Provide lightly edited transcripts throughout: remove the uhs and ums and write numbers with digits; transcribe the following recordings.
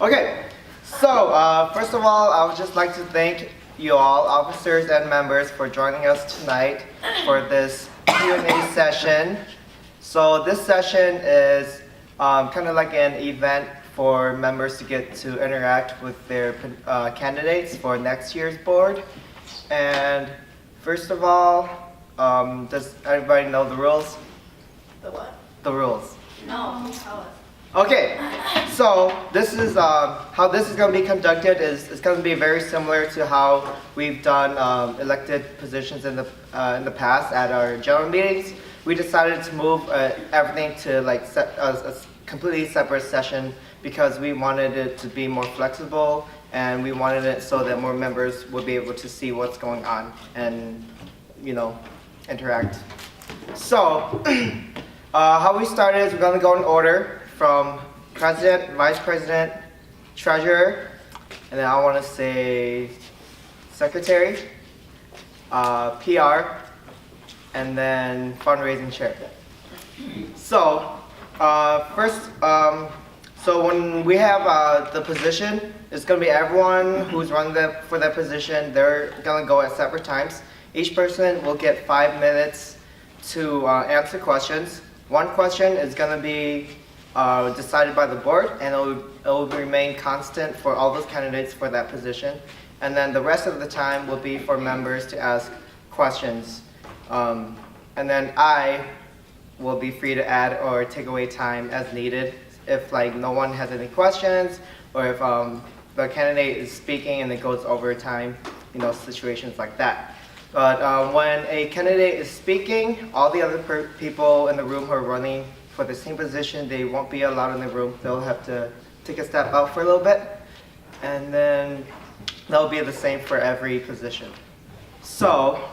Okay, so first of all, I would just like to thank you all, officers and members, for joining us tonight for this Q&A session. So this session is kind of like an event for members to get to interact with their candidates for next year's board. And first of all, does everybody know the rules? The what? The rules. No, tell us. Okay, so this is how this is going to be conducted. It's going to be very similar to how we've done elected positions in the past at our general meetings. We decided to move everything to like a completely separate session because we wanted it to be more flexible, and we wanted it so that more members would be able to see what's going on and, interact. So how we started is we're going to go in order from President, Vice President, Treasurer, and then I want to say Secretary, PR, and then Fundraising Chair. So first, so when we have the position, it's going to be everyone who's running for that position. They're going to go at separate times. Each person will get 5 minutes to answer questions. One question is going to be decided by the board, and it will remain constant for all those candidates for that position. And then the rest of the time will be for members to ask questions. And then I will be free to add or take away time as needed if no one has any questions, or if the candidate is speaking and it goes over time, situations like that. But when a candidate is speaking, all the other people in the room who are running for the same position, they won't be allowed in the room. They'll have to take a step out for a little bit, and then that'll be the same for every position. So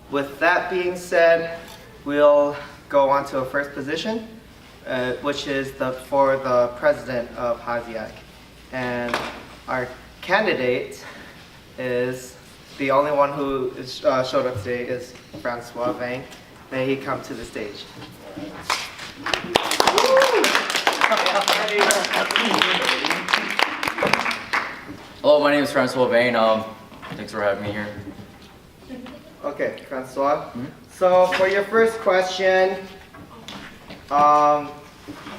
with that being said, we'll go on to a first position, which is for the president of HaSEAAC. And our candidate is the only one who showed up today is Francois Vang. May he come to the stage. Hello, my name is Francois Vang. Thanks for having me here. Okay, Francois. So for your first question,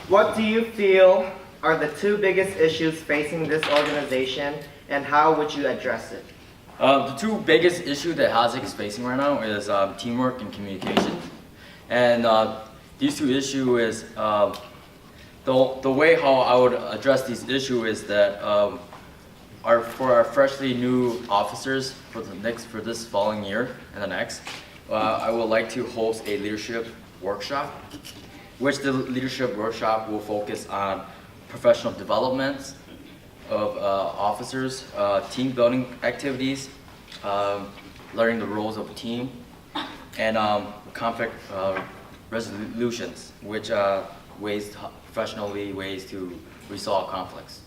what do you feel are the 2 biggest issues facing this organization, and how would you address it? The 2 biggest issues that HaSEAAC is facing right now is teamwork and communication. And these 2 issues is the way how I would address these issues is that for our freshly new officers for this following year and the next, I would like to host a leadership workshop, which the leadership workshop will focus on professional development of officers, team building activities, learning the roles of a team, and conflict resolutions, which professionally ways to resolve conflicts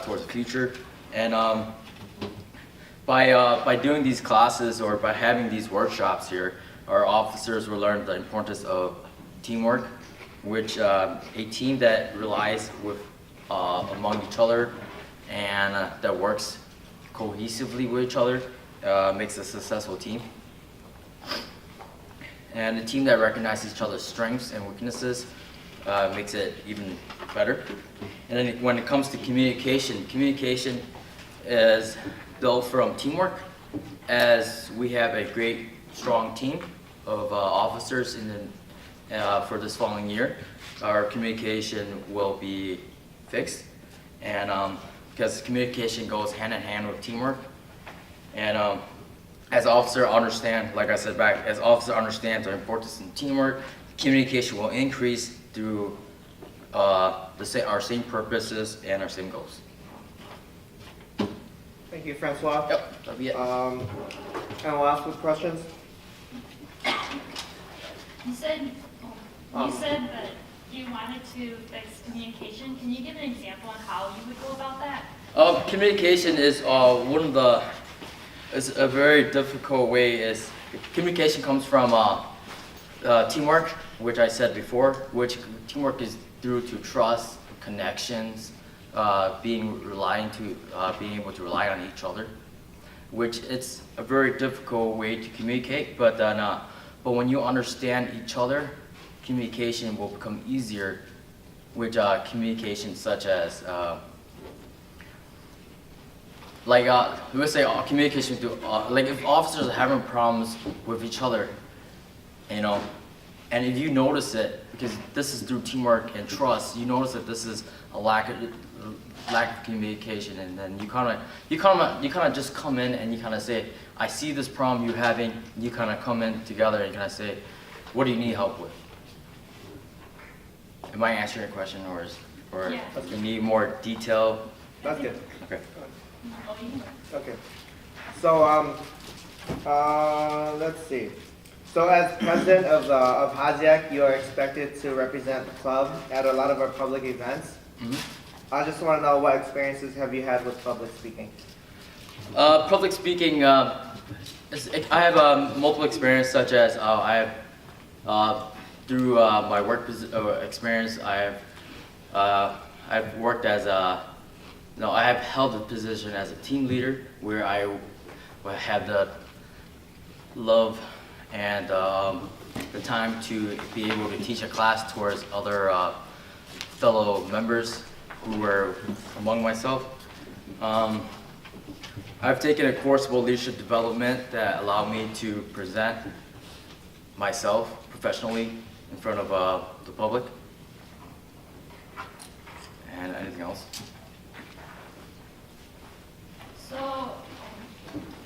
towards the future. And by doing these classes or by having these workshops here, our officers will learn the importance of teamwork, which a team that relies among each other and that works cohesively with each other makes a successful team. And a team that recognizes each other's strengths and weaknesses makes it even better. And then when it comes to communication, communication is built from teamwork, as we have a great, strong team of officers for this following year. Our communication will be fixed, and because communication goes hand in hand with teamwork. And as officer understand, like I said back, as officer understands the importance in teamwork, communication will increase through our same purposes and our same goals. Thank you, Francois. Yep, that'll be it. And last with questions? You said that you wanted to fix communication. Can you give an example on how you would go about that? Communication is is a very difficult way. Communication comes from teamwork, which I said before, which teamwork is due to trust, connections, being able to rely on each other, which it's a very difficult way to communicate. But when you understand each other, communication will become easier. With communication such as let's say communication to like if officers are having problems with each other, you know, and if you notice it, because this is through teamwork and trust, you notice that this is a lack of communication, and then you kind of just come in and you kind of say, I see this problem you're having. You kind of come in together and kind of say, what do you need help with? Am I answering your question, or Yeah. you need more detail? That's good. Okay. Oh, you- Okay. So let's see. So as president of HaSEAAC, you are expected to represent the club at a lot of our public events. I just want to know, what experiences have you had with public speaking? Public speaking, I have multiple experience, such as I have through my work experience, I've worked as I have held a position as a team leader, where I had the love and the time to be able to teach a class towards other fellow members who were among myself. I've taken a course about leadership development that allowed me to present myself professionally in front of the public. And anything else? So,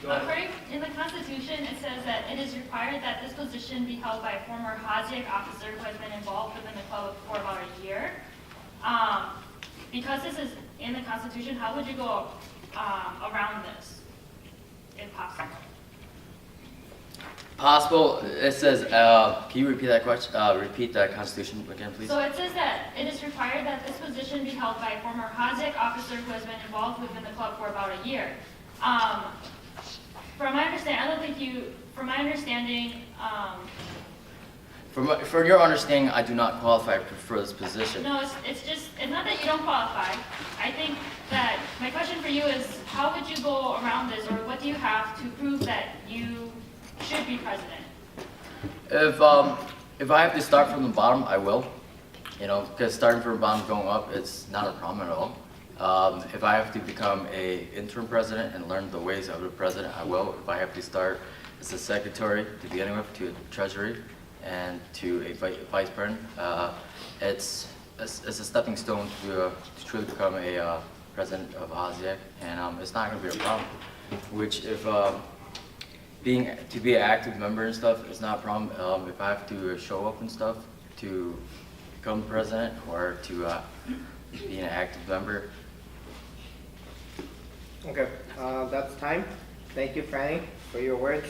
according in the Constitution, it says that it is required that this position be held by a former HaSEAAC officer who has been involved within the club for about a year. Because this is in the Constitution, how would you go around this, if possible? Possible. It says. Can you repeat that question? Repeat that Constitution again, please. So it says that it is required that this position be held by a former HaSEAAC officer who has been involved within the club for about a year. From my understanding, I don't think you. From my understanding. For your understanding, I do not qualify for this position. No, it's not that you don't qualify. I think that my question for you is, how would you go around this, or what do you have to prove that you should be president? If I have to start from the bottom, I will. You know, because starting from the bottom going up, it's not a problem at all. If I have to become a interim president and learn the ways of the president, I will. If I have to start as a secretary to begin with, to treasury, and to a vice president, it's a stepping stone to truly become a president of HaSEAAC, and it's not going to be a problem. Which, if to be an active member and stuff, it's not a problem. If I have to show up and stuff to become president, or to be an active member. Okay, that's time. Thank you, Franny, for your words.